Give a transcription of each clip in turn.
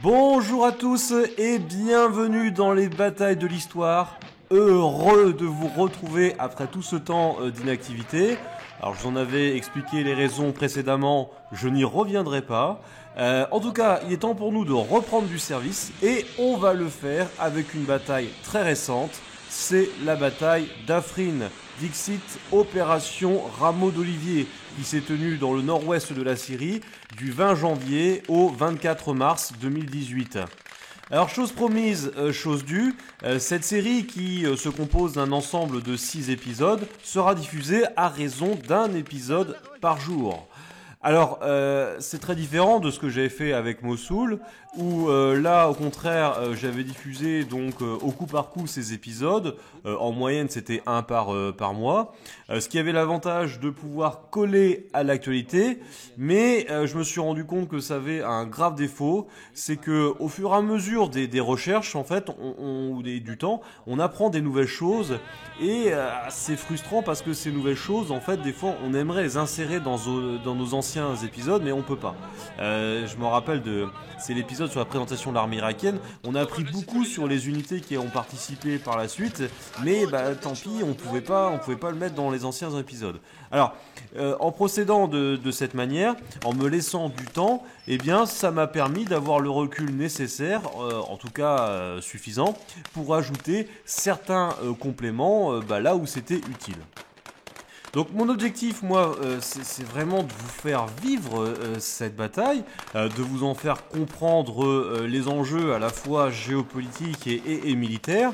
Bonjour à tous et bienvenue dans les batailles de l'histoire. Heureux de vous retrouver après tout ce temps d'inactivité. Alors je vous en avais expliqué les raisons précédemment, je n'y reviendrai pas. En tout cas, il est temps pour nous de reprendre du service et on va le faire avec une bataille très récente. C'est la bataille d'Afrin, Dixit, opération Rameau d'Olivier, qui s'est tenue dans le nord-ouest de la Syrie du 20 janvier au 24 mars 2018. Alors chose promise, chose due, cette série qui se compose d'un ensemble de 6 épisodes sera diffusée à raison d'un épisode par jour. Alors, c'est très différent de ce que j'avais fait avec Mossoul, où là, au contraire, j'avais diffusé donc au coup par coup ces épisodes. En moyenne, c'était un par mois, ce qui avait l'avantage de pouvoir coller à l'actualité. Mais je me suis rendu compte que ça avait un grave défaut, c'est que au fur et à mesure des recherches, en fait, du temps, on apprend des nouvelles choses et c'est frustrant parce que ces nouvelles choses, en fait, des fois, on aimerait les insérer dans nos anciens épisodes, mais on peut pas. Je me rappelle c'est l'épisode sur la présentation de l'armée irakienne. On a appris beaucoup sur les unités qui ont participé par la suite, mais tant pis, on pouvait pas le mettre dans les anciens épisodes. Alors, en procédant de cette manière, en me laissant du temps, eh bien, ça m'a permis d'avoir le recul nécessaire, en tout cas suffisant, pour ajouter certains compléments là où c'était utile. Donc mon objectif, moi, c'est vraiment de vous faire vivre cette bataille, de vous en faire comprendre les enjeux à la fois géopolitiques et militaires,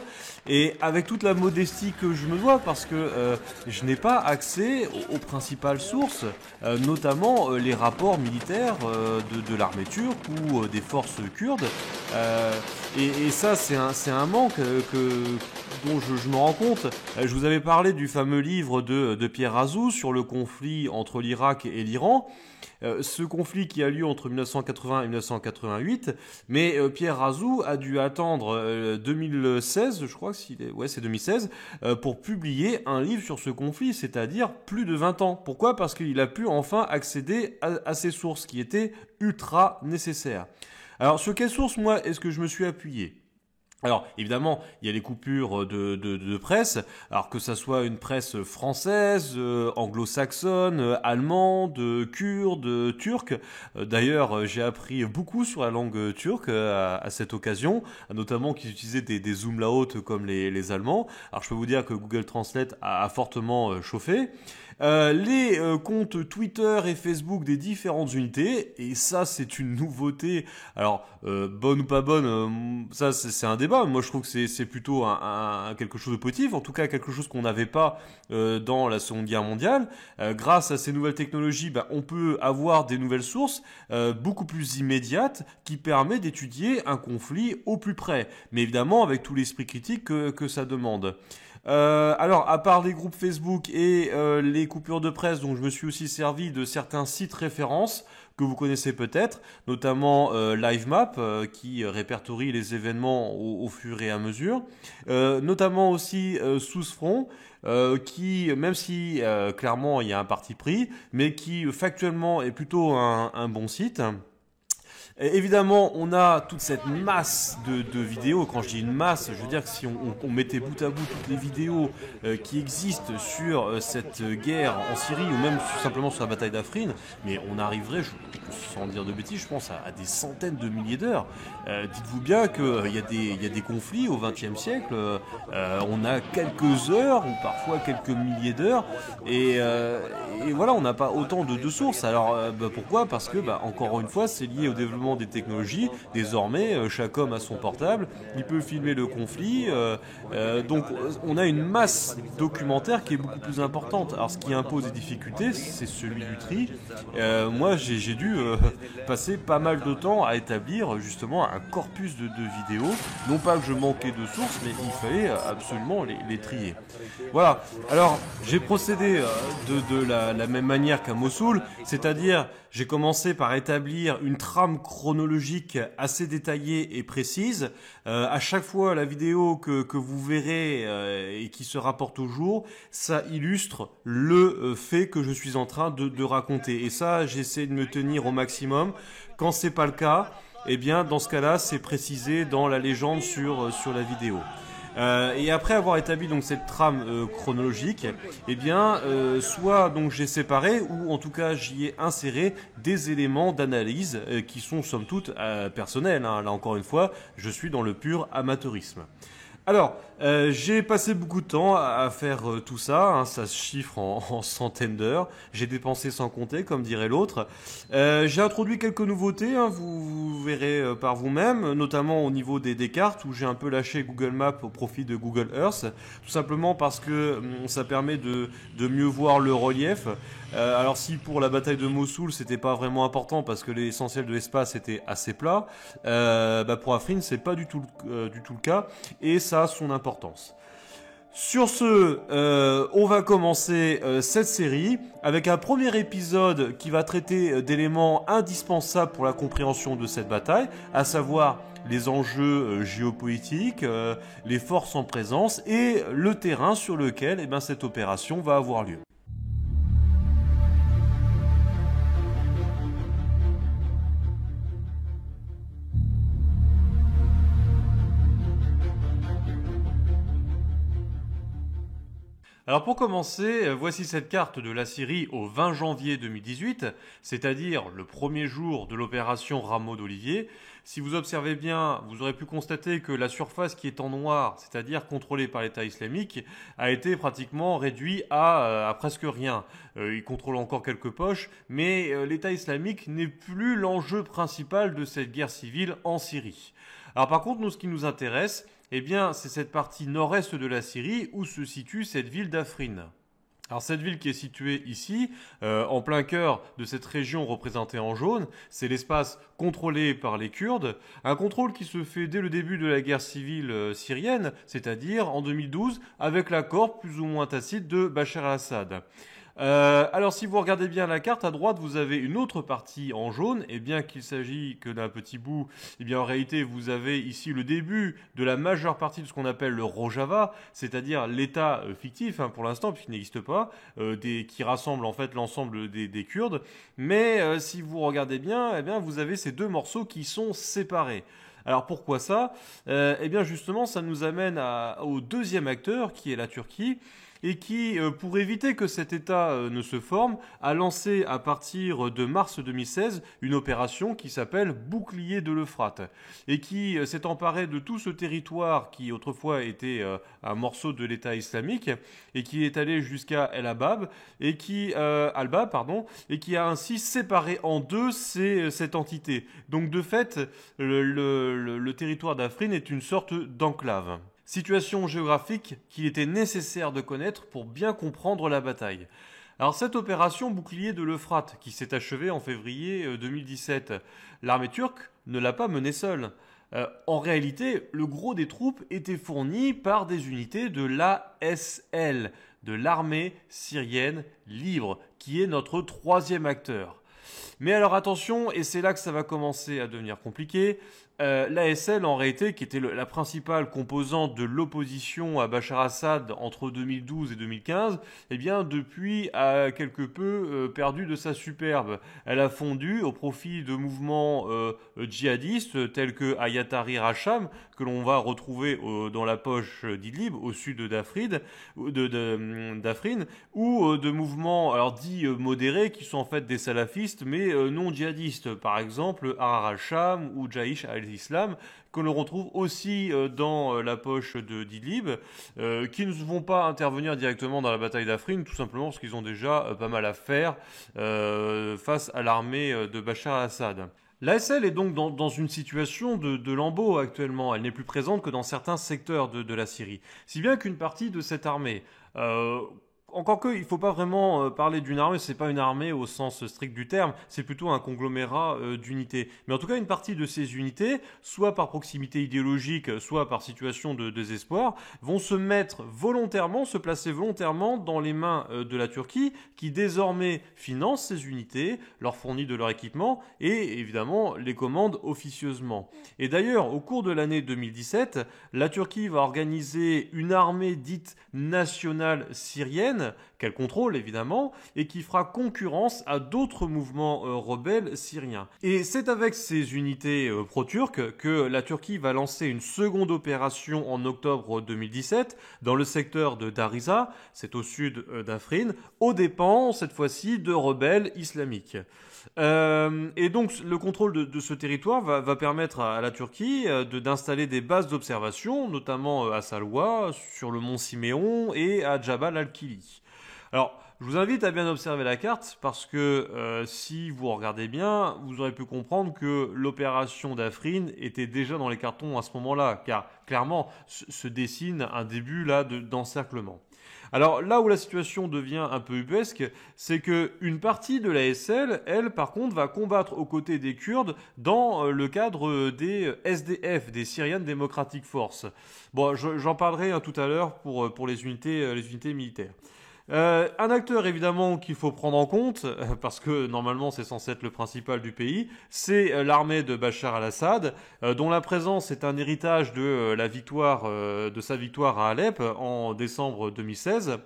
et avec toute la modestie que je me dois, parce que je n'ai pas accès aux principales sources, notamment les rapports militaires de l'armée turque ou des forces kurdes, et ça c'est un manque dont je me rends compte. Je vous avais parlé du fameux livre de Pierre Razou sur le conflit entre l'Irak et l'Iran. Ce conflit qui a lieu entre 1980 et 1988, mais Pierre Razou a dû attendre 2016, je crois que c'est 2016, pour publier un livre sur ce conflit, c'est-à-dire plus de 20 ans. Pourquoi ? Parce qu'il a pu enfin accéder à ces sources qui étaient ultra nécessaires. Alors sur quelles sources, moi, est-ce que je me suis appuyé ? Alors, évidemment, il y a les coupures de presse, alors que ça soit une presse française, anglo-saxonne, allemande, kurde, turque. D'ailleurs, j'ai appris beaucoup sur la langue turque à cette occasion, notamment qu'ils utilisaient des umlauts comme les Allemands. Alors, je peux vous dire que Google Translate a fortement chauffé. Les comptes Twitter et Facebook des différentes unités, et ça c'est une nouveauté. Alors bonne ou pas bonne, ça c'est un débat. Moi je trouve que c'est plutôt quelque chose de positif, en tout cas quelque chose qu'on n'avait pas dans la Seconde Guerre mondiale. Grâce à ces nouvelles technologies, on peut avoir des nouvelles sources beaucoup plus immédiates qui permettent d'étudier un conflit au plus près, mais évidemment avec tout l'esprit critique que ça demande. Alors, à part les groupes Facebook et les coupures de presse, donc je me suis aussi servi de certains sites références que vous connaissez peut-être, notamment LiveMap qui répertorie les événements au fur et à mesure, notamment aussi Sousefront qui, même si clairement il y a un parti pris, mais qui factuellement est plutôt un bon site. Et évidemment, on a toute cette masse de vidéos. Quand je dis une masse, je veux dire que si on mettait bout à bout toutes les vidéos qui existent sur cette guerre en Syrie ou même simplement sur la bataille d'Afrin, mais on arriverait, sans dire de bêtises, je pense à des centaines de milliers d'heures. Dites-vous bien qu'il y a des conflits au XXe siècle. On a quelques heures ou parfois quelques milliers d'heures, et voilà, on n'a pas autant de sources. Alors pourquoi ? Parce que encore une fois, c'est lié au développement des technologies. Désormais, chaque homme a son portable, il peut filmer le conflit, donc on a une masse documentaire qui est beaucoup plus importante. Alors ce qui impose des difficultés, c'est celui du tri. Moi j'ai dû passer pas mal de temps à établir justement un corpus de vidéos, non pas que je manquais de sources, mais il fallait absolument les trier. Voilà, alors j'ai procédé de la même manière qu'à Mossoul, c'est-à-dire j'ai commencé par établir une trame chronologique assez détaillée et précise. À chaque fois, la vidéo que vous verrez et qui se rapporte au jour, ça illustre le fait que je suis en train de raconter. Et ça, j'essaie de me tenir au maximum. Quand c'est pas le cas, eh bien dans ce cas-là, c'est précisé dans la légende sur la vidéo. Et après avoir établi donc cette trame chronologique, eh bien, soit donc j'ai séparé ou en tout cas j'y ai inséré des éléments d'analyse qui sont somme toute personnels. Hein. Là encore une fois, je suis dans le pur amateurisme. Alors, j'ai passé beaucoup de temps à faire tout ça, hein, ça se chiffre en centaines d'heures, j'ai dépensé sans compter, comme dirait l'autre. J'ai introduit quelques nouveautés, hein, vous verrez par vous-même, notamment au niveau des cartes, où j'ai un peu lâché Google Maps au profit de Google Earth, tout simplement parce que ça permet de mieux voir le relief. Alors si pour la bataille de Mossoul, c'était pas vraiment important, parce que l'essentiel de l'espace était assez plat, pour Afrin, c'est pas du tout le cas, et ça a son importance. Sur ce, on va commencer cette série avec un premier épisode qui va traiter d'éléments indispensables pour la compréhension de cette bataille, à savoir les enjeux géopolitiques, les forces en présence et le terrain sur lequel cette opération va avoir lieu. Alors pour commencer, voici cette carte de la Syrie au 20 janvier 2018, c'est-à-dire le premier jour de l'opération Rameau d'Olivier. Si vous observez bien, vous aurez pu constater que la surface qui est en noir, c'est-à-dire contrôlée par l'État islamique, a été pratiquement réduite à presque rien. Il contrôle encore quelques poches, mais l'État islamique n'est plus l'enjeu principal de cette guerre civile en Syrie. Alors par contre, nous, ce qui nous intéresse, eh bien, c'est cette partie nord-est de la Syrie où se situe cette ville d'Afrin. Alors cette ville qui est située ici, en plein cœur de cette région représentée en jaune, c'est l'espace contrôlé par les Kurdes, un contrôle qui se fait dès le début de la guerre civile syrienne, c'est-à-dire en 2012, avec l'accord plus ou moins tacite de Bachar al-Assad. Alors si vous regardez bien la carte, à droite vous avez une autre partie en jaune, et bien qu'il s'agit que d'un petit bout, et bien en réalité vous avez ici le début de la majeure partie de ce qu'on appelle le Rojava, c'est-à-dire l'État fictif pour l'instant puisqu'il n'existe pas, qui rassemble en fait l'ensemble des Kurdes, mais si vous regardez bien, vous avez ces deux morceaux qui sont séparés. Alors pourquoi ça ? Eh bien justement ça nous amène au deuxième acteur qui est la Turquie, et qui, pour éviter que cet État ne se forme, a lancé à partir de mars 2016 une opération qui s'appelle Bouclier de l'Euphrate, et qui s'est emparée de tout ce territoire qui autrefois était un morceau de l'État islamique, et qui est allé jusqu'à Al-Bab, et qui a ainsi séparé en deux cette entité. Donc de fait, le territoire d'Afrin est une sorte d'enclave. Situation géographique qu'il était nécessaire de connaître pour bien comprendre la bataille. Alors cette opération Bouclier de l'Euphrate, qui s'est achevée en février 2017, l'armée turque ne l'a pas menée seule. En réalité, le gros des troupes était fourni par des unités de l'ASL, de l'armée syrienne libre, qui est notre troisième acteur. Mais alors attention, et c'est là que ça va commencer à devenir compliqué, l'ASL en réalité, qui était la principale composante de l'opposition à Bachar Assad entre 2012 et 2015, eh bien depuis a quelque peu perdu de sa superbe. Elle a fondu au profit de mouvements djihadistes tels que Hayat Tahrir al-Sham, que l'on va retrouver dans la poche d'Idlib, au sud d'Afrin, ou de mouvements dits modérés, qui sont en fait des salafistes, mais non djihadistes, par exemple Ahrar al-Sham ou Jaish al-Islam, que l'on retrouve aussi dans la poche d'Idlib, qui ne vont pas intervenir directement dans la bataille d'Afrin, tout simplement parce qu'ils ont déjà pas mal à faire face à l'armée de Bachar al-Assad. L'ASL est donc dans une situation de lambeau actuellement. Elle n'est plus présente que dans certains secteurs de la Syrie. Si bien qu'une partie de cette armée... Encore que, il ne faut pas vraiment parler d'une armée, c'est pas une armée au sens strict du terme, c'est plutôt un conglomérat d'unités. Mais en tout cas, une partie de ces unités, soit par proximité idéologique, soit par situation de désespoir, vont se placer volontairement dans les mains de la Turquie, qui désormais finance ces unités, leur fournit de leur équipement et évidemment les commande officieusement. Et d'ailleurs, au cours de l'année 2017, la Turquie va organiser une armée dite nationale syrienne, syrienne, qu'elle contrôle évidemment, et qui fera concurrence à d'autres mouvements rebelles syriens. Et c'est avec ces unités pro-turques que la Turquie va lancer une seconde opération en octobre 2017 dans le secteur de Darisa, c'est au sud d'Afrin, aux dépens cette fois-ci de rebelles islamiques. Et donc le contrôle de ce territoire va permettre à la Turquie d'installer des bases d'observation, notamment à Salwa, sur le mont Siméon et à Jabal al-Kili. Alors, je vous invite à bien observer la carte parce que si vous regardez bien, vous aurez pu comprendre que l'opération d'Afrin était déjà dans les cartons à ce moment-là, car clairement se dessine un début là d'encerclement. Alors là où la situation devient un peu ubuesque, c'est que une partie de l'ASL, elle par contre, va combattre aux côtés des Kurdes dans le cadre des SDF, des Syrian Democratic Force. Bon, j'en parlerai tout à l'heure pour les unités militaires. Un acteur évidemment qu'il faut prendre en compte, parce que normalement c'est censé être le principal du pays, c'est l'armée de Bachar al-Assad, dont la présence est un héritage de sa victoire à Alep en décembre 2016.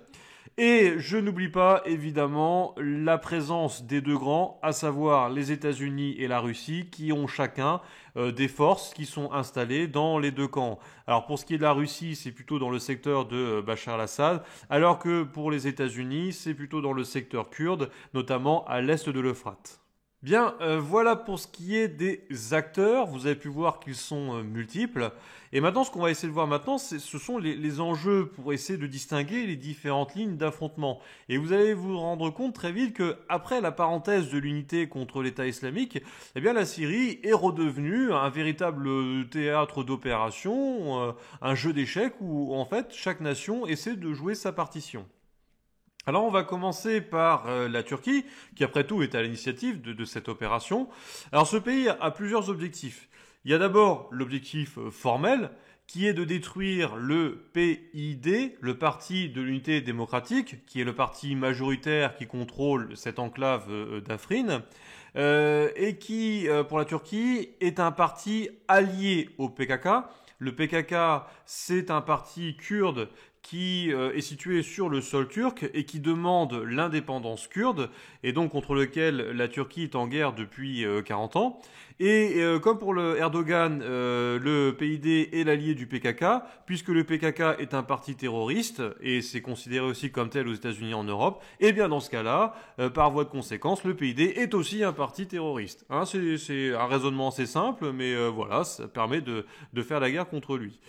Et je n'oublie pas évidemment la présence des deux grands, à savoir les États-Unis et la Russie, qui ont chacun des forces qui sont installées dans les deux camps. Alors pour ce qui est de la Russie, c'est plutôt dans le secteur de Bachar al-Assad, alors que pour les États-Unis, c'est plutôt dans le secteur kurde, notamment à l'est de l'Euphrate. Bien, voilà pour ce qui est des acteurs. Vous avez pu voir qu'ils sont multiples. Et maintenant, ce qu'on va essayer de voir maintenant, ce sont les enjeux pour essayer de distinguer les différentes lignes d'affrontement. Et vous allez vous rendre compte très vite que après la parenthèse de l'unité contre l'État islamique, eh bien la Syrie est redevenue un véritable théâtre d'opération, un jeu d'échecs où en fait chaque nation essaie de jouer sa partition. Alors on va commencer par la Turquie, qui après tout est à l'initiative de cette opération. Alors ce pays a plusieurs objectifs. Il y a d'abord l'objectif formel, qui est de détruire le PID, le Parti de l'Unité démocratique, qui est le parti majoritaire qui contrôle cette enclave d'Afrin, et qui, pour la Turquie, est un parti allié au PKK. Le PKK, c'est un parti kurde qui est situé sur le sol turc et qui demande l'indépendance kurde, et donc contre lequel la Turquie est en guerre depuis 40 ans. Et comme pour le Erdogan, le PID est l'allié du PKK, puisque le PKK est un parti terroriste, et c'est considéré aussi comme tel aux États-Unis et en Europe, et bien dans ce cas-là, par voie de conséquence, le PID est aussi un parti terroriste. Hein, c'est un raisonnement assez simple, mais voilà, ça permet de faire la guerre contre lui.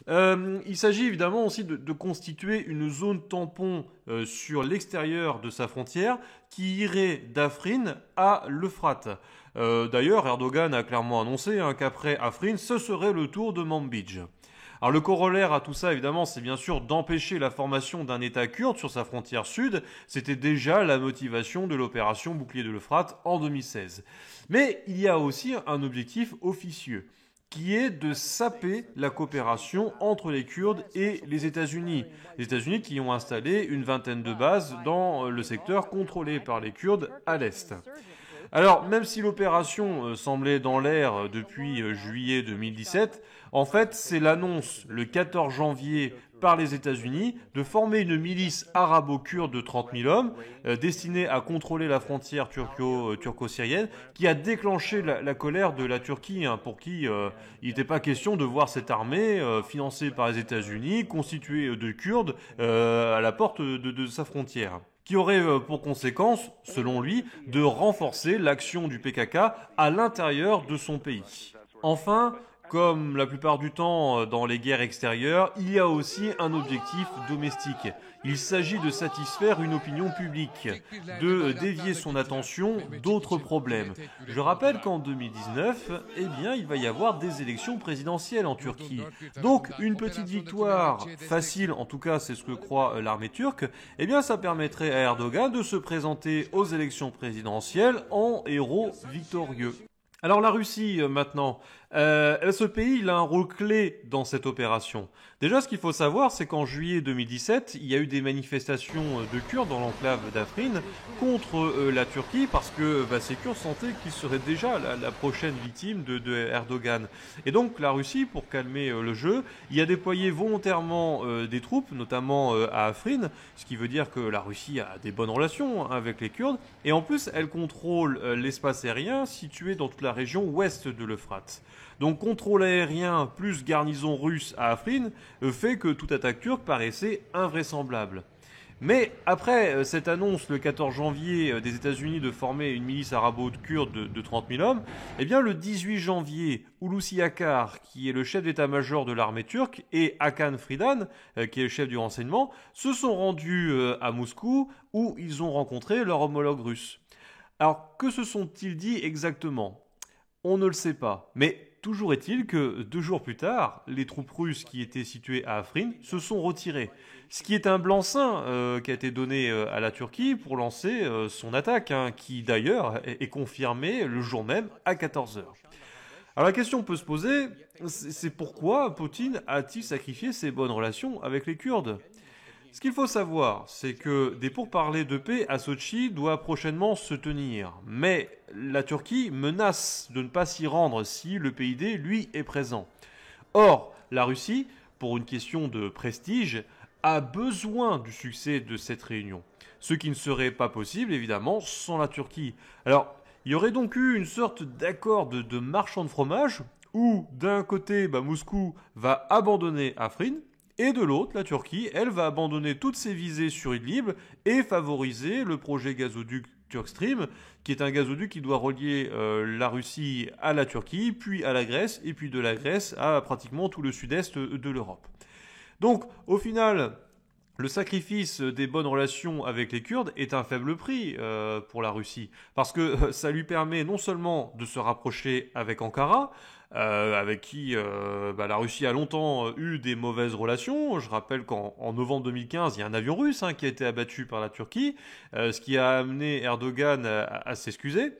Il s'agit évidemment aussi de constituer une zone tampon sur l'extérieur de sa frontière qui irait d'Afrin à l'Euphrate. D'ailleurs, Erdogan a clairement annoncé qu'après Afrin, ce serait le tour de Manbij. Alors le corollaire à tout ça, évidemment, c'est bien sûr d'empêcher la formation d'un État kurde sur sa frontière sud. C'était déjà la motivation de l'opération Bouclier de l'Euphrate en 2016. Mais il y a aussi un objectif officieux, qui est de saper la coopération entre les Kurdes et les États-Unis. Les États-Unis qui ont installé une vingtaine de bases dans le secteur contrôlé par les Kurdes à l'est. Alors, même si l'opération semblait dans l'air depuis juillet 2017, en fait, c'est l'annonce le 14 janvier par les États-Unis de former une milice arabo-kurde de 30 000 hommes destinée à contrôler la frontière turco-syrienne qui a déclenché la colère de la Turquie, pour qui il n'était pas question de voir cette armée financée par les États-Unis, constituée de Kurdes, à la porte de sa frontière, qui aurait pour conséquence, selon lui, de renforcer l'action du PKK à l'intérieur de son pays. Enfin, comme la plupart du temps dans les guerres extérieures, il y a aussi un objectif domestique. Il s'agit de satisfaire une opinion publique, de dévier son attention d'autres problèmes. Je rappelle qu'en 2019, il va y avoir des élections présidentielles en Turquie. Donc une petite victoire facile, en tout cas c'est ce que croit l'armée turque, ça permettrait à Erdogan de se présenter aux élections présidentielles en héros victorieux. Alors la Russie maintenant, Ce pays, il a un rôle clé dans cette opération. Déjà, ce qu'il faut savoir, c'est qu'en juillet 2017, il y a eu des manifestations de Kurdes dans l'enclave d'Afrin contre la Turquie parce que ces Kurdes sentaient qu'ils seraient déjà la prochaine victime de Erdogan. Et donc, la Russie, pour calmer le jeu, y a déployé volontairement des troupes, notamment à Afrin, ce qui veut dire que la Russie a des bonnes relations avec les Kurdes, et en plus, elle contrôle l'espace aérien situé dans toute la région ouest de l'Euphrate. Donc contrôle aérien plus garnison russe à Afrin fait que toute attaque turque paraissait invraisemblable. Mais après cette annonce le 14 janvier des États-Unis de former une milice arabo-kurde de 30 000 hommes, eh bien le 18 janvier, Hulusi Akar, qui est le chef d'état-major de l'armée turque, et Hakan Fidan, qui est le chef du renseignement, se sont rendus à Moscou où ils ont rencontré leur homologue russe. Alors que se sont-ils dit exactement ? On ne le sait pas, mais toujours est-il que 2 jours plus tard, les troupes russes qui étaient situées à Afrin se sont retirées. Ce qui est un blanc-seing qui a été donné à la Turquie pour lancer son attaque, qui d'ailleurs est confirmée le jour même à 14 heures. Alors la question peut se poser, c'est pourquoi Poutine a-t-il sacrifié ses bonnes relations avec les Kurdes ? Ce qu'il faut savoir, c'est que des pourparlers de paix à Sotchi doivent prochainement se tenir. Mais la Turquie menace de ne pas s'y rendre si le PYD, lui, est présent. Or, la Russie, pour une question de prestige, a besoin du succès de cette réunion. Ce qui ne serait pas possible, évidemment, sans la Turquie. Alors, il y aurait donc eu une sorte d'accord de marchand de fromage, où d'un côté, Moscou va abandonner Afrin, et de l'autre, la Turquie, elle va abandonner toutes ses visées sur Idlib et favoriser le projet gazoduc Turkstream, qui est un gazoduc qui doit relier la Russie à la Turquie, puis à la Grèce, et puis de la Grèce à pratiquement tout le sud-est de l'Europe. Donc, au final, le sacrifice des bonnes relations avec les Kurdes est un faible prix pour la Russie, parce que ça lui permet non seulement de se rapprocher avec Ankara, avec qui la Russie a longtemps eu des mauvaises relations. Je rappelle qu'en novembre 2015, il y a un avion russe qui a été abattu par la Turquie, ce qui a amené Erdogan à s'excuser.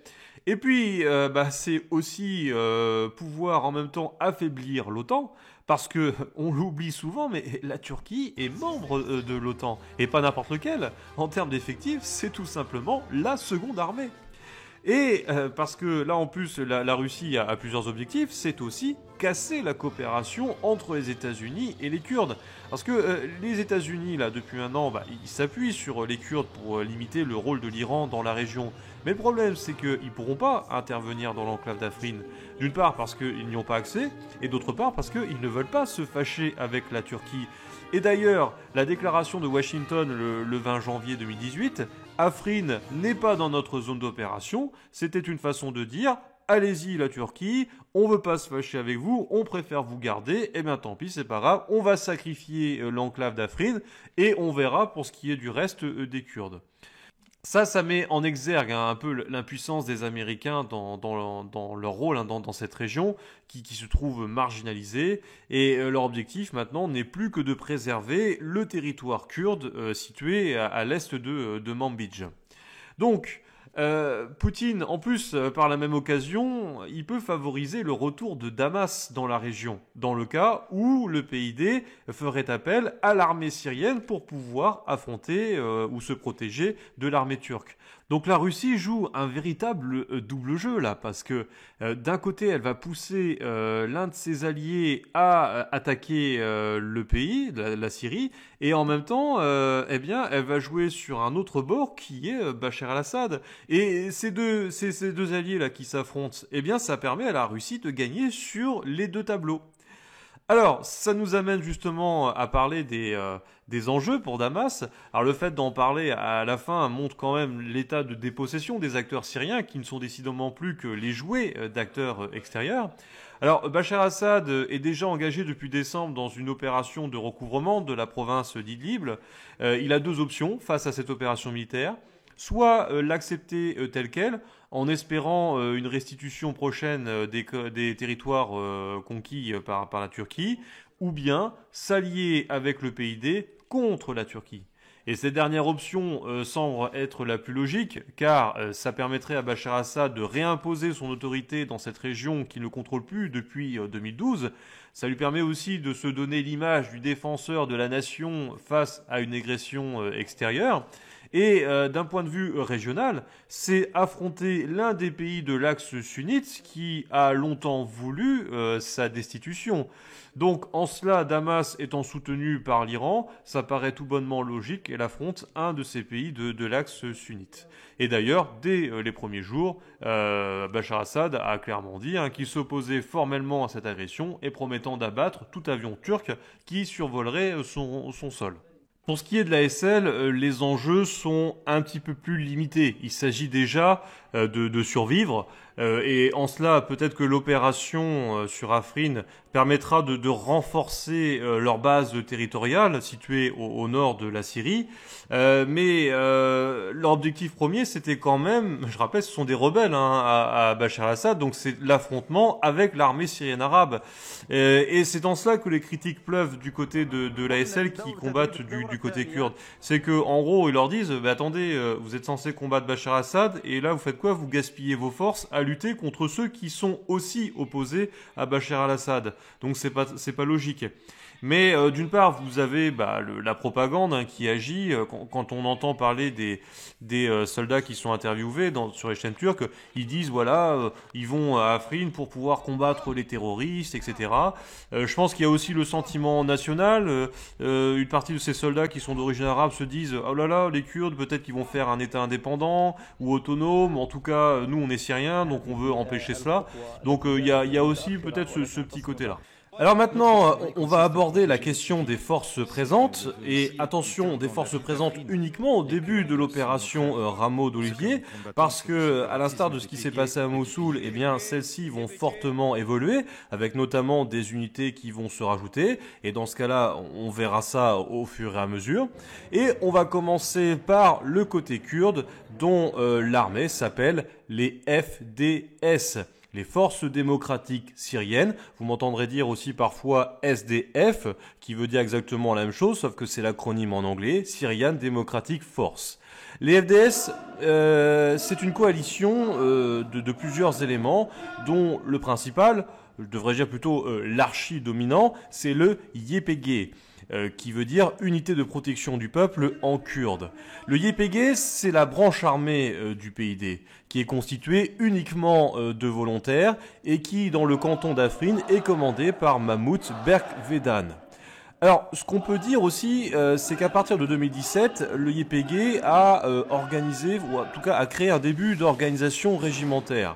Et puis, c'est aussi pouvoir en même temps affaiblir l'OTAN, parce que on l'oublie souvent, mais la Turquie est membre de l'OTAN, et pas n'importe lequel. En termes d'effectifs, c'est tout simplement la seconde armée. Et parce que là en plus la Russie a plusieurs objectifs, c'est aussi casser la coopération entre les États-Unis et les Kurdes. Parce que les États-Unis là depuis un an, ils s'appuient sur les Kurdes pour limiter le rôle de l'Iran dans la région. Mais le problème c'est qu'ils ne pourront pas intervenir dans l'enclave d'Afrin. D'une part parce qu'ils n'y ont pas accès, et d'autre part parce qu'ils ne veulent pas se fâcher avec la Turquie. Et d'ailleurs, la déclaration de Washington le 20 janvier 2018, Afrin n'est pas dans notre zone d'opération, c'était une façon de dire allez-y la Turquie, on veut pas se fâcher avec vous, on préfère vous garder, et bien tant pis, c'est pas grave, on va sacrifier l'enclave d'Afrin et on verra pour ce qui est du reste des Kurdes. Ça met en exergue un peu l'impuissance des Américains dans leur rôle dans cette région qui se trouve marginalisée. Et leur objectif maintenant n'est plus que de préserver le territoire kurde situé à l'est de Manbij. Donc, Poutine, en plus, par la même occasion, il peut favoriser le retour de Damas dans la région, dans le cas où le PYD ferait appel à l'armée syrienne pour pouvoir affronter ou se protéger de l'armée turque. Donc la Russie joue un véritable double jeu là, parce que d'un côté elle va pousser l'un de ses alliés à attaquer le pays, la Syrie, et en même temps, elle va jouer sur un autre bord qui est Bachar al-Assad. Et ces deux alliés là qui s'affrontent, ça permet à la Russie de gagner sur les deux tableaux. Alors, ça nous amène justement à parler des enjeux pour Damas. Alors le fait d'en parler à la fin montre quand même l'état de dépossession des acteurs syriens qui ne sont décidément plus que les jouets d'acteurs extérieurs. Alors Bachar al-Assad est déjà engagé depuis décembre dans une opération de recouvrement de la province d'Idlib. Il a 2 options face à cette opération militaire. Soit l'accepter tel quel, en espérant une restitution prochaine des territoires conquis par la Turquie, ou bien s'allier avec le PYD contre la Turquie. Et cette dernière option semble être la plus logique, car ça permettrait à Bachar Assad de réimposer son autorité dans cette région qu'il ne contrôle plus depuis 2012. Ça lui permet aussi de se donner l'image du défenseur de la nation face à une agression extérieure. Et d'un point de vue régional, c'est affronter l'un des pays de l'axe sunnite qui a longtemps voulu sa destitution. Donc en cela, Damas étant soutenu par l'Iran, ça paraît tout bonnement logique qu'elle affronte un de ces pays de l'axe sunnite. Et d'ailleurs, dès les premiers jours, Bachar Assad a clairement dit qu'il s'opposait formellement à cette agression et promettant d'abattre tout avion turc qui survolerait son sol. Pour ce qui est de la SL, les enjeux sont un petit peu plus limités. Il s'agit déjà de survivre. Et en cela, peut-être que l'opération sur Afrin permettra de renforcer leur base territoriale située au nord de la Syrie. Mais leur objectif premier, c'était quand même, je rappelle, ce sont des rebelles à Bachar Assad, donc c'est l'affrontement avec l'armée syrienne arabe. Et c'est en cela que les critiques pleuvent du côté de l'ASL qui combattent du côté kurde. C'est que en gros, ils leur disent, attendez, vous êtes censés combattre Bachar Assad, et là vous faites quoi? Vous gaspillez vos forces à lutter contre ceux qui sont aussi opposés à Bachar al-Assad. Donc c'est pas logique. Mais d'une part, vous avez la propagande qui agit. Quand on entend parler des soldats qui sont interviewés sur les chaînes turques, ils disent ils vont à Afrin pour pouvoir combattre les terroristes, etc. Je pense qu'il y a aussi le sentiment national. Une partie de ces soldats qui sont d'origine arabe se disent oh là là, les Kurdes, peut-être qu'ils vont faire un État indépendant ou autonome. En tout cas, nous on est Syriens, donc on veut empêcher cela. Donc il y a aussi peut-être ce petit côté-là. Alors maintenant, on va aborder la question des forces présentes, et attention, des forces présentes uniquement au début de l'opération Rameau d'Olivier, parce que, à l'instar de ce qui s'est passé à Mossoul, eh bien, celles-ci vont fortement évoluer, avec notamment des unités qui vont se rajouter, et dans ce cas-là, on verra ça au fur et à mesure. Et on va commencer par le côté kurde, dont l'armée s'appelle les FDS. Les forces démocratiques syriennes, vous m'entendrez dire aussi parfois SDF, qui veut dire exactement la même chose, sauf que c'est l'acronyme en anglais, Syrian Democratic Force. Les FDS, c'est une coalition de plusieurs éléments, dont le principal, je devrais dire plutôt l'archi-dominant, c'est le YPG. Qui veut dire Unité de protection du peuple en kurde. Le YPG, c'est la branche armée du PID, qui est constituée uniquement de volontaires et qui, dans le canton d'Afrin, est commandé par Mahmoud Berkvedan. Alors, ce qu'on peut dire aussi, c'est qu'à partir de 2017, le YPG a organisé, ou en tout cas a créé un début d'organisation régimentaire.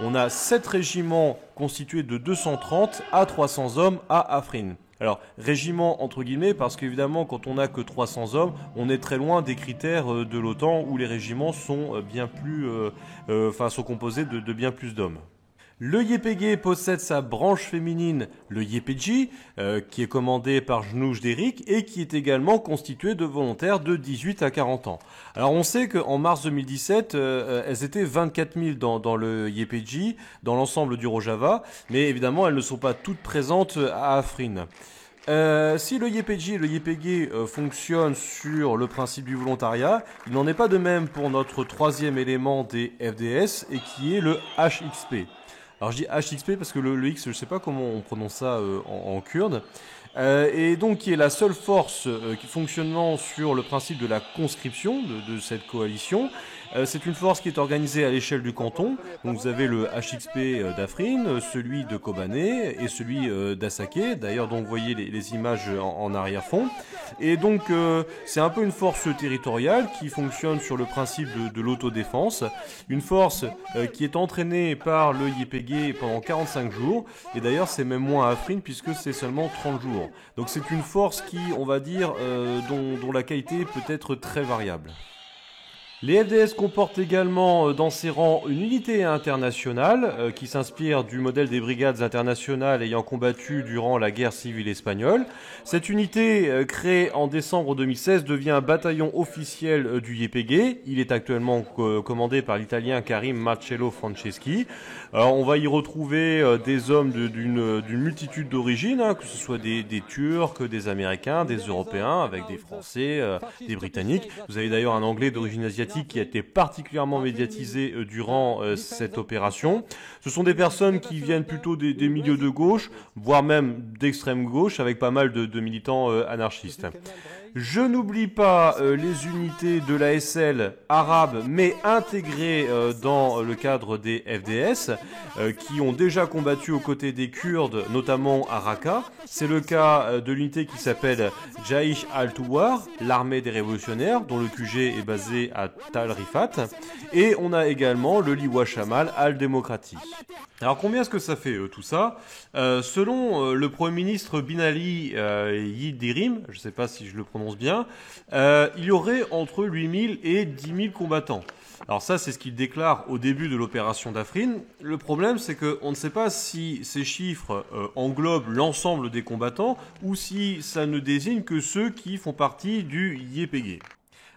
On a 7 régiments constitués de 230 à 300 hommes à Afrin. Alors, régiment entre guillemets, parce qu'évidemment, quand on n'a que 300 hommes, on est très loin des critères de l'OTAN où les régiments sont bien plus, sont composés de bien plus d'hommes. Le YPG possède sa branche féminine, le YPG, qui est commandé par Jnouj Derik et qui est également constitué de volontaires de 18 à 40 ans. Alors on sait qu'en mars 2017, elles étaient 24 000 dans le YPG, dans l'ensemble du Rojava, mais évidemment elles ne sont pas toutes présentes à Afrin. Si le YPG et le YPG fonctionnent sur le principe du volontariat, il n'en est pas de même pour notre troisième élément des FDS et qui est le HXP. Alors je dis HXP parce que le X, je ne sais pas comment on prononce ça en kurde. Et donc qui est la seule force qui fonctionnant sur le principe de la conscription de cette coalition. C'est une force qui est organisée à l'échelle du canton. Donc vous avez le HXP d'Afrin, celui de Kobané et celui d'Assaké. D'ailleurs, donc vous voyez les images en arrière-fond. Et donc c'est un peu une force territoriale qui fonctionne sur le principe de l'autodéfense. Une force qui est entraînée par le YPG pendant 45 jours. Et d'ailleurs, c'est même moins à Afrin puisque c'est seulement 30 jours. Donc c'est une force qui, on va dire, dont la qualité peut être très variable. Les FDS comportent également dans ses rangs une unité internationale qui s'inspire du modèle des brigades internationales ayant combattu durant la guerre civile espagnole. Cette unité, créée en décembre 2016, devient un bataillon officiel du YPG. Il est actuellement commandé par l'Italien Karim Marcello Franceschi. On va y retrouver des hommes d'une multitude d'origines, hein, que ce soit des Turcs, des Américains, des Européens, avec des Français, des Britanniques. Vous avez d'ailleurs un Anglais d'origine asiatique qui a été particulièrement médiatisé durant cette opération. Ce sont des personnes qui viennent plutôt des milieux de gauche, voire même d'extrême gauche, avec pas mal de militants anarchistes. Je n'oublie pas les unités de l'ASL arabe, mais intégrées dans le cadre des FDS, qui ont déjà combattu aux côtés des Kurdes, notamment à Raqqa. C'est le cas de l'unité qui s'appelle Jaish al-Thawar, l'armée des révolutionnaires, dont le QG est basé à Tal Rifat. Et on a également le Liwa Shamal al-Démocratie. Alors combien est-ce que ça fait tout ça selon le Premier ministre Bin Ali Yildirim, je ne sais pas si je le prononce bien, il y aurait entre 8000 et 10 000 combattants. Alors ça, c'est ce qu'il déclare au début de l'opération d'Afrin. Le problème, c'est qu'on ne sait pas si ces chiffres englobent l'ensemble des combattants ou si ça ne désigne que ceux qui font partie du YPG.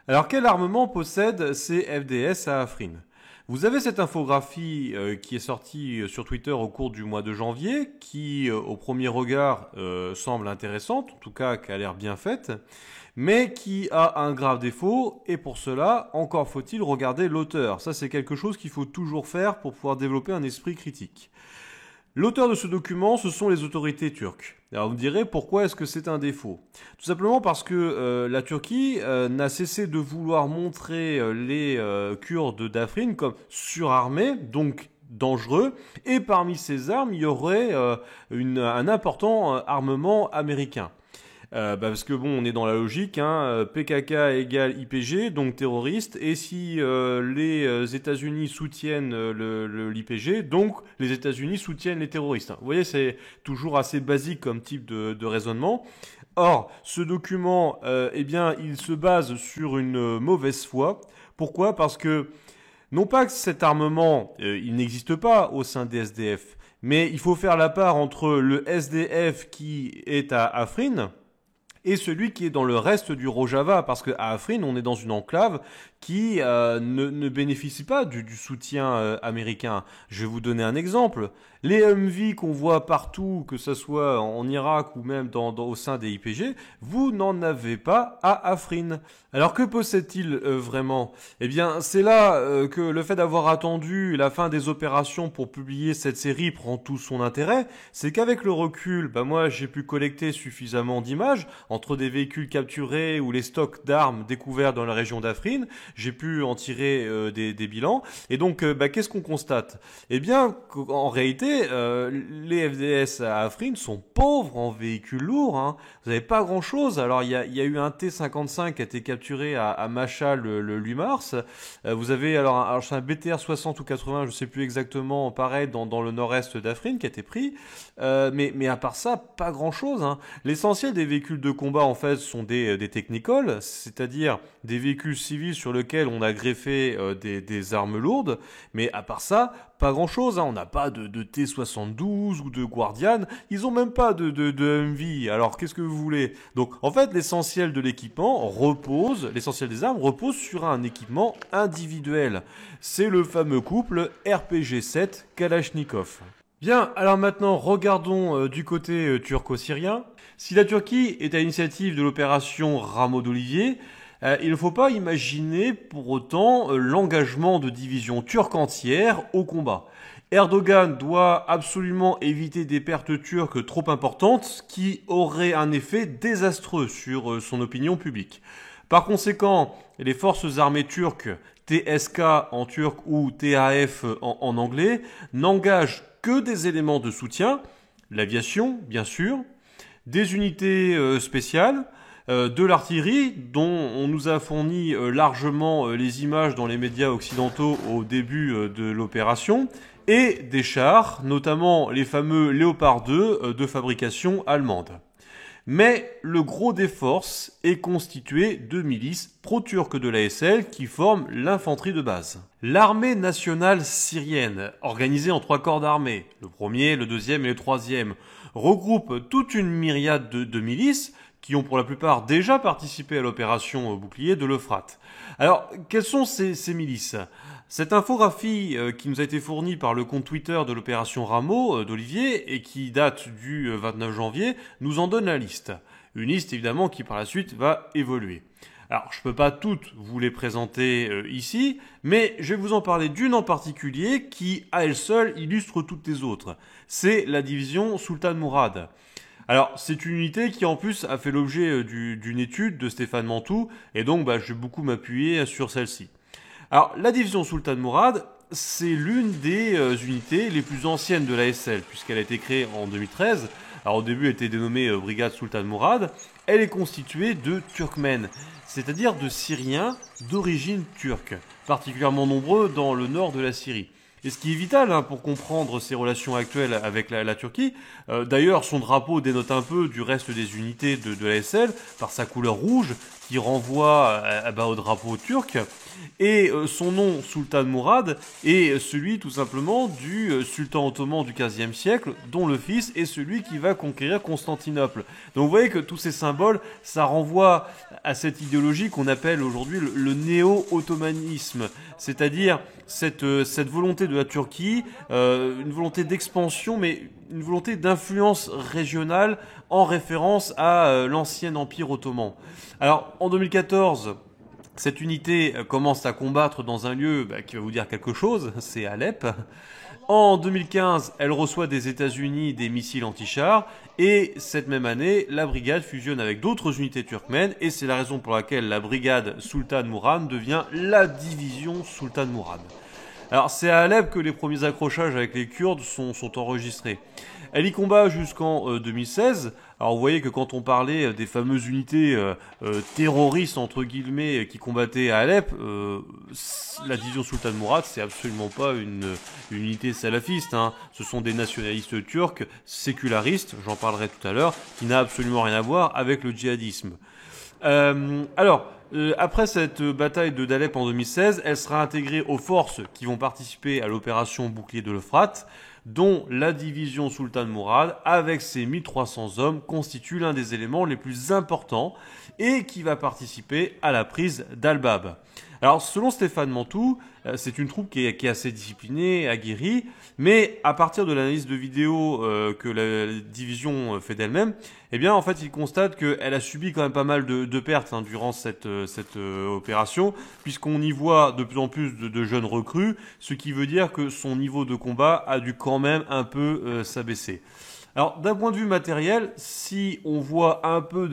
Alors quel armement possèdent ces FDS à Afrin ? Vous avez cette infographie qui est sortie sur Twitter au cours du mois de janvier, qui au premier regard semble intéressante, en tout cas qui a l'air bien faite, mais qui a un grave défaut, et pour cela, encore faut-il regarder l'auteur. Ça, c'est quelque chose qu'il faut toujours faire pour pouvoir développer un esprit critique. L'auteur de ce document, ce sont les autorités turques. Alors vous me direz, pourquoi est-ce que c'est un défaut ? Tout simplement parce que la Turquie n'a cessé de vouloir montrer les Kurdes d'Afrin comme surarmés, donc dangereux, et parmi ces armes, il y aurait un important armement américain. Parce que bon, on est dans la logique, hein, PKK égale IPG, donc terroriste, et si les États-Unis soutiennent l'IPG, donc les États-Unis soutiennent les terroristes. Vous voyez, c'est toujours assez basique comme type de raisonnement. Or, ce document, eh bien, il se base sur une mauvaise foi. Pourquoi ? Parce que, non pas que cet armement, il n'existe pas au sein des SDF, mais il faut faire la part entre le SDF qui est à Afrin, et celui qui est dans le reste du Rojava, parce qu'à Afrin, on est dans une enclave qui ne bénéficie pas du soutien américain. Je vais vous donner un exemple. Les Humvee qu'on voit partout, que ce soit en Irak ou même au sein des IPG, vous n'en avez pas à Afrin. Alors que possède-t-il vraiment ? Eh bien, c'est là que le fait d'avoir attendu la fin des opérations pour publier cette série prend tout son intérêt. C'est qu'avec le recul, moi j'ai pu collecter suffisamment d'images entre des véhicules capturés ou les stocks d'armes découverts dans la région d'Afrin. J'ai pu en tirer des bilans. Et donc, qu'est-ce qu'on constate ? Eh bien, en réalité, les FDS à Afrin sont pauvres en véhicules lourds. Hein. Vous n'avez pas grand-chose. Alors, il y a eu un T-55 qui a été capturé à Machal le 8 mars. Vous avez alors c'est un BTR 60 ou 80, je ne sais plus exactement, pareil, dans le nord-est d'Afrin qui a été pris. Mais à part ça, pas grand-chose. Hein. L'essentiel des véhicules de combat, en fait, sont des technicoles, c'est-à-dire des véhicules civils sur lesquels on a greffé des armes lourdes. Mais à part ça, pas grand-chose. Hein. On n'a pas de T-72 ou de Guardian. Ils n'ont même pas de Humvee. Alors, qu'est-ce que vous voulez ? Donc, en fait, l'essentiel de l'équipement l'essentiel des armes repose sur un équipement individuel. C'est le fameux couple RPG-7 Kalachnikov. Bien, alors maintenant, regardons du côté turco-syrien. Si la Turquie est à l'initiative de l'opération Rameau d'Olivier, il ne faut pas imaginer pour autant l'engagement de divisions turques entières au combat. Erdogan doit absolument éviter des pertes turques trop importantes qui auraient un effet désastreux sur son opinion publique. Par conséquent, les forces armées turques, TSK en turc ou TAF en anglais, n'engagent que des éléments de soutien, l'aviation bien sûr, des unités spéciales, de l'artillerie dont on nous a fourni largement les images dans les médias occidentaux au début de l'opération, et des chars, notamment les fameux Léopard 2 de fabrication allemande. Mais le gros des forces est constitué de milices pro-turques de l'ASL qui forment l'infanterie de base. L'armée nationale syrienne, organisée en 3 corps d'armée, le premier, le deuxième et le troisième, regroupe toute une myriade de milices qui ont pour la plupart déjà participé à l'opération bouclier de l'Euphrate. Alors, quelles sont ces milices ? Cette infographie qui nous a été fournie par le compte Twitter de l'opération Rameau d'Olivier et qui date du 29 janvier nous en donne la liste. Une liste évidemment qui par la suite va évoluer. Alors je ne peux pas toutes vous les présenter ici, mais je vais vous en parler d'une en particulier qui à elle seule illustre toutes les autres. C'est la division Sultan Mourad. Alors, c'est une unité qui en plus a fait l'objet d'une étude de Stéphane Mantoux, et donc je vais beaucoup m'appuyer sur celle-ci. Alors, la division Sultan Mourad, c'est l'une des unités les plus anciennes de l'ASL, puisqu'elle a été créée en 2013. Alors, au début, elle était dénommée Brigade Sultan Mourad. Elle est constituée de Turkmènes, c'est-à-dire de Syriens d'origine turque, particulièrement nombreux dans le nord de la Syrie. Et ce qui est vital pour comprendre ses relations actuelles avec la Turquie, d'ailleurs son drapeau dénote un peu du reste des unités de l'ASL par sa couleur rouge qui renvoie au drapeau turc, et son nom Sultan Mourad est celui tout simplement du sultan ottoman du XVe siècle dont le fils est celui qui va conquérir Constantinople. Donc vous voyez que tous ces symboles, ça renvoie à cette idéologie qu'on appelle aujourd'hui le néo-ottomanisme, c'est-à-dire cette volonté de la Turquie, une volonté d'expansion, mais une volonté d'influence régionale en référence à l'ancien empire ottoman. Alors, en 2014, cette unité commence à combattre dans un lieu qui va vous dire quelque chose, c'est Alep. En 2015, elle reçoit des États-Unis des missiles anti-chars, et cette même année, la brigade fusionne avec d'autres unités turkmènes, et c'est la raison pour laquelle la brigade Sultan Mourad devient la division Sultan Mourad. Alors c'est à Alep que les premiers accrochages avec les Kurdes sont enregistrés. Elle y combat jusqu'en 2016. Alors vous voyez que quand on parlait des fameuses unités terroristes entre guillemets qui combattaient à Alep, la division Sultan Mourad c'est absolument pas une unité salafiste. Ce sont des nationalistes turcs sécularistes, j'en parlerai tout à l'heure, qui n'a absolument rien à voir avec le djihadisme. Après cette bataille de d'Alep en 2016, elle sera intégrée aux forces qui vont participer à l'opération Bouclier de l'Euphrate, dont la division Sultan Mourad, avec ses 1300 hommes, constitue l'un des éléments les plus importants et qui va participer à la prise d'Al-Bab. Alors, selon Stéphane Mantoux, c'est une troupe qui est assez disciplinée, aguerrie, mais à partir de l'analyse de vidéos que la division fait d'elle-même, eh bien, en fait, il constate qu'elle a subi quand même pas mal de pertes durant cette opération, puisqu'on y voit de plus en plus de jeunes recrues, ce qui veut dire que son niveau de combat a dû quand même un peu s'abaisser. Alors, d'un point de vue matériel, si on voit un peu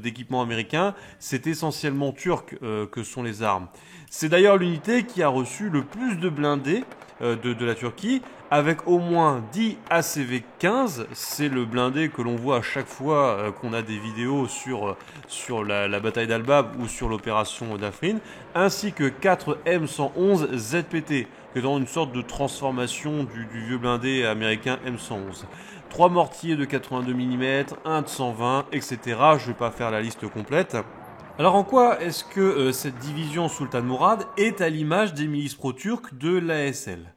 d'équipement américain, c'est essentiellement turc que sont les armes. C'est d'ailleurs l'unité qui a reçu le plus de blindés de la Turquie, avec au moins 10 ACV-15. C'est le blindé que l'on voit à chaque fois qu'on a des vidéos sur la bataille d'Al-Bab ou sur l'opération d'Afrin, ainsi que 4 M111 ZPT, qui est dans une sorte de transformation du vieux blindé américain M111. 3 mortiers de 82 mm, 1 de 120, etc. Je ne vais pas faire la liste complète. Alors en quoi est-ce que cette division Sultan Mourad est à l'image des milices pro-turques de l'ASL ?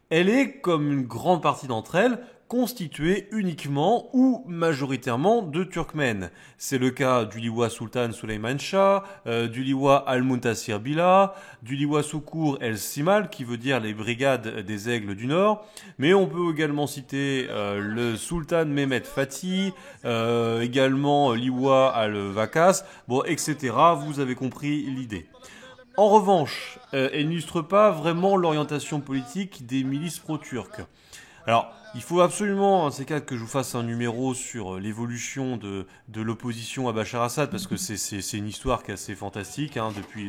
Elle est, comme une grande partie d'entre elles, constituée uniquement ou majoritairement de Turkmènes. C'est le cas du Liwa Sultan Süleyman Shah, du Liwa Al-Muntasir Billah, du Liwa Sukur El-Simal, qui veut dire les brigades des aigles du Nord, mais on peut également citer le Sultan Mehmet Fatih, également Liwa Al-Vakas, etc. Vous avez compris l'idée. En revanche, elle n'illustre pas vraiment l'orientation politique des milices pro-turques. Alors, il faut absolument, c'est cas que je vous fasse un numéro sur l'évolution de l'opposition à Bachar Assad, parce que c'est une histoire qui est assez fantastique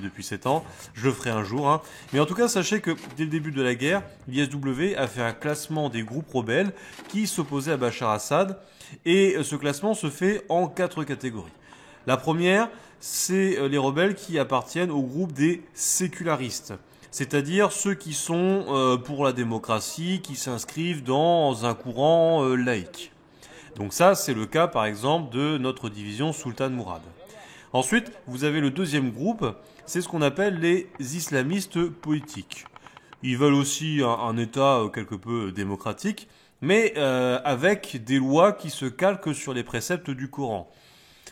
depuis 7 ans. Je le ferai un jour. Mais en tout cas, sachez que dès le début de la guerre, l'ISW a fait un classement des groupes rebelles qui s'opposaient à Bachar Assad, et ce classement se fait en 4 catégories. La première, c'est les rebelles qui appartiennent au groupe des sécularistes, c'est-à-dire ceux qui sont pour la démocratie, qui s'inscrivent dans un courant laïque. Donc ça, c'est le cas par exemple de notre division Sultan Mourad. Ensuite, vous avez le deuxième groupe, c'est ce qu'on appelle les islamistes politiques. Ils veulent aussi un État quelque peu démocratique, mais avec des lois qui se calquent sur les préceptes du Coran.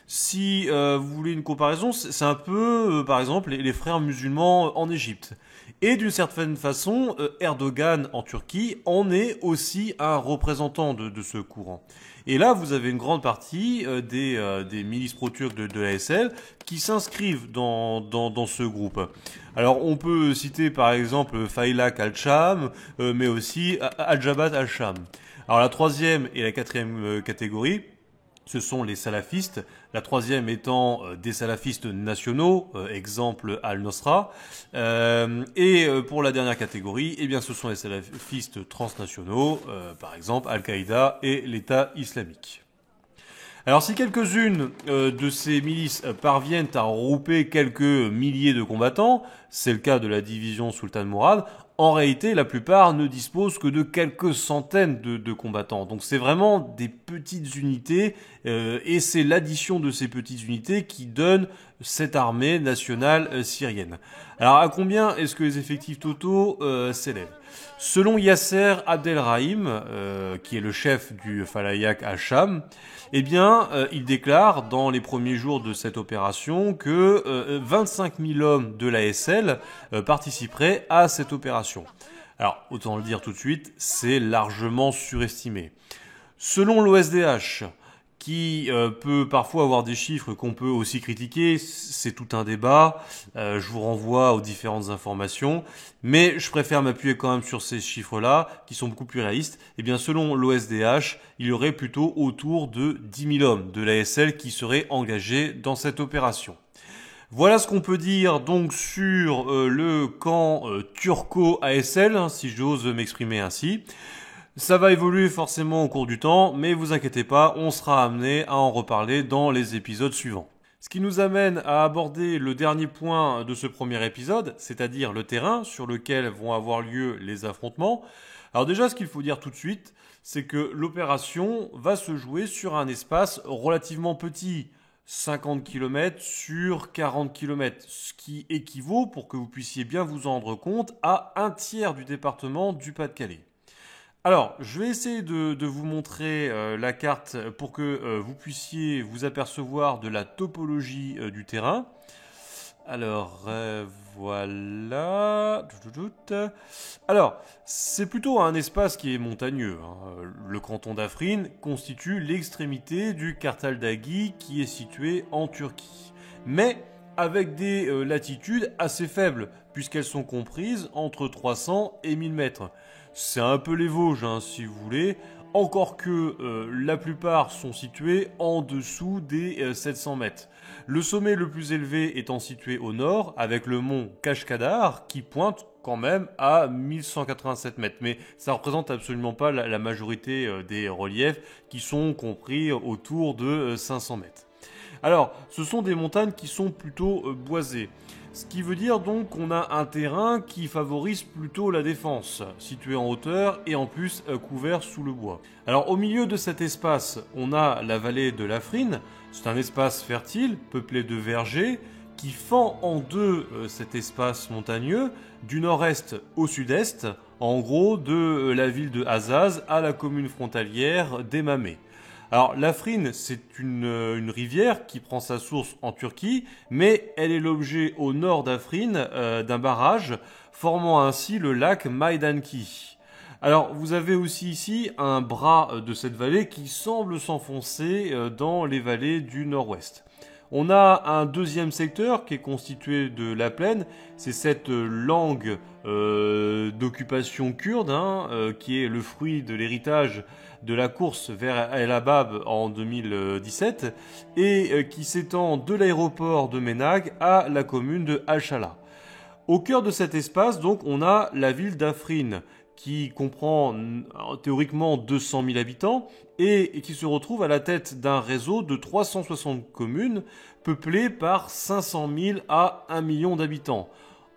Si vous voulez une comparaison, c'est un peu, par exemple, les frères musulmans en Égypte. Et d'une certaine façon, Erdogan en Turquie en est aussi un représentant de ce courant. Et là, vous avez une grande partie des milices pro-turques de l'ASL qui s'inscrivent dans ce groupe. Alors, on peut citer par exemple Faylaq al-Sham, mais aussi Al-Jabhat al-Sham. Alors, la troisième et la quatrième catégorie, ce sont les salafistes, la troisième étant des salafistes nationaux, exemple Al-Nosra, et pour la dernière catégorie, eh bien, ce sont les salafistes transnationaux, par exemple Al-Qaïda et l'État islamique. Alors si quelques-unes de ces milices parviennent à regrouper quelques milliers de combattants, c'est le cas de la division Sultan Mourad, en réalité la plupart ne disposent que de quelques centaines de combattants. Donc c'est vraiment des petites unités et c'est l'addition de ces petites unités qui donne cette armée nationale syrienne. Alors à combien est-ce que les effectifs totaux s'élèvent ? Selon Yasser Abdelrahim, qui est le chef du Faylaq al-Sham, eh bien, il déclare dans les premiers jours de cette opération que 25 000 hommes de l'ASL participeraient à cette opération. Alors, autant le dire tout de suite, c'est largement surestimé. Selon l'OSDH, qui peut parfois avoir des chiffres qu'on peut aussi critiquer, c'est tout un débat, je vous renvoie aux différentes informations, mais je préfère m'appuyer quand même sur ces chiffres-là, qui sont beaucoup plus réalistes. Eh bien, selon l'OSDH, il y aurait plutôt autour de 10 000 hommes de l'ASL qui seraient engagés dans cette opération. Voilà ce qu'on peut dire donc sur le camp turco-ASL, si j'ose m'exprimer ainsi. Ça va évoluer forcément au cours du temps, mais vous inquiétez pas, on sera amené à en reparler dans les épisodes suivants. Ce qui nous amène à aborder le dernier point de ce premier épisode, c'est-à-dire le terrain sur lequel vont avoir lieu les affrontements. Alors déjà, ce qu'il faut dire tout de suite, c'est que l'opération va se jouer sur un espace relativement petit, 50 km sur 40 km, ce qui équivaut, pour que vous puissiez bien vous en rendre compte, à un tiers du département du Pas-de-Calais. Alors, je vais essayer de vous montrer la carte pour que vous puissiez vous apercevoir de la topologie du terrain. Alors, voilà. Alors, c'est plutôt un espace qui est montagneux. Le canton d'Afrin constitue l'extrémité du Kartaltagi qui est situé en Turquie. Mais avec des latitudes assez faibles, puisqu'elles sont comprises entre 300 et 1000 mètres. C'est un peu les Vosges, si vous voulez, encore que la plupart sont situés en dessous des 700 mètres. Le sommet le plus élevé étant situé au nord, avec le mont Kashkadar, qui pointe quand même à 1187 mètres. Mais ça ne représente absolument pas la majorité des reliefs qui sont compris autour de 500 mètres. Alors, ce sont des montagnes qui sont plutôt boisées. Ce qui veut dire donc qu'on a un terrain qui favorise plutôt la défense, situé en hauteur et en plus couvert sous le bois. Alors au milieu de cet espace, on a la vallée de l'Afrine. C'est un espace fertile, peuplé de vergers, qui fend en deux cet espace montagneux, du nord-est au sud-est, en gros de la ville de Azaz à la commune frontalière d'Emame. Alors l'Afrine, c'est une rivière qui prend sa source en Turquie, mais elle est l'objet au nord d'Afrine d'un barrage, formant ainsi le lac Maydanki. Alors vous avez aussi ici un bras de cette vallée qui semble s'enfoncer dans les vallées du nord-ouest. On a un deuxième secteur qui est constitué de la plaine, c'est cette langue d'occupation kurde qui est le fruit de l'héritage de la course vers El Habab en 2017 et qui s'étend de l'aéroport de Menag à la commune de Al-Shala. Au cœur de cet espace, donc, on a la ville d'Afrine qui comprend théoriquement 200 000 habitants et qui se retrouve à la tête d'un réseau de 360 communes peuplées par 500 000 à 1 million d'habitants.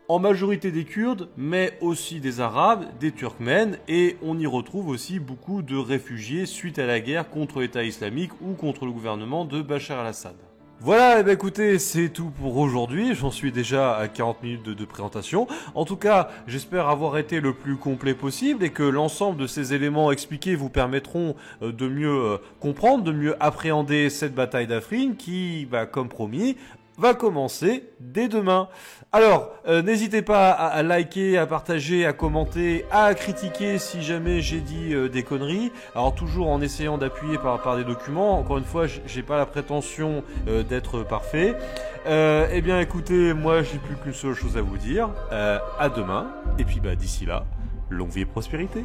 en majorité des Kurdes, mais aussi des Arabes, des Turkmènes, et on y retrouve aussi beaucoup de réfugiés suite à la guerre contre l'État islamique ou contre le gouvernement de Bachar al-Assad. Voilà, écoutez, c'est tout pour aujourd'hui, j'en suis déjà à 40 minutes de présentation. En tout cas, j'espère avoir été le plus complet possible et que l'ensemble de ces éléments expliqués vous permettront de mieux comprendre, de mieux appréhender cette bataille d'Afrine qui, comme promis, va commencer dès demain. Alors, n'hésitez pas à liker, à partager, à commenter, à critiquer si jamais j'ai dit des conneries. Alors toujours en essayant d'appuyer par des documents. Encore une fois, j'ai pas la prétention d'être parfait. Eh bien écoutez, moi j'ai plus qu'une seule chose à vous dire. À demain. Et puis d'ici là, longue vie et prospérité.